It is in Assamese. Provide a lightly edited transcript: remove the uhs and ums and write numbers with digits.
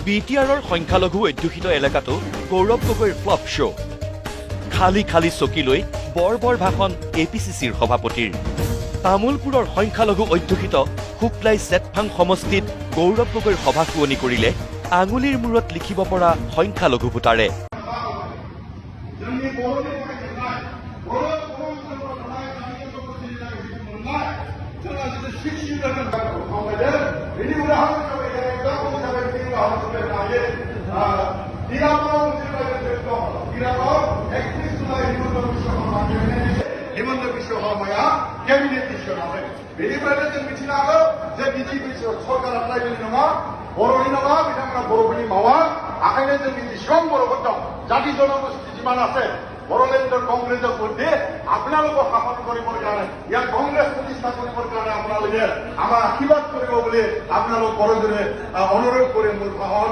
বিটিআৰৰ সংখ্যালঘু অধ্যুষিত এলেকাটো গৌৰৱ গগৈৰ ফ্লপ শ্ব' খালী খালী চকী লৈ বৰ ভাষণ APCCৰ সভাপতিৰ তামোলপুৰৰ সংখ্যালঘু অধ্যুষিত শুক্লাই চেটফাং সমষ্টিত গৌৰৱ গগৈৰ সভা শুৱনি কৰিলে আঙুলিৰ মূৰত লিখিব পৰা সংখ্যালঘু ভোটাৰে। হিমন্ত বিশ্ব শৰ্মায়া কেবিনেট বিশ্ব আছে বেনিফিট जों मिथिनो हागौ जे बिजेपि सरकारा ट्राइबेल नङा बर'नि नङा बिथांमोना बर'फोरनि मावा आखायनो जोंनि जेसेबां बर'फोर दं জাতি জনগোষ্ঠী যিমান আছে বড়োলেণ্ডৰ কংগ্ৰেছৰ মধ্যে আপোনালোকক শাসন কৰিবৰ কাৰণে ইয়াত কংগ্ৰেছ প্ৰতিষ্ঠা কৰিবৰ কাৰণে আপোনালোকে আমাৰ আশীৰ্বাদ কৰিব বুলি আপোনালোক বড়োজনে অনুৰোধ কৰি মোৰ ভাষণ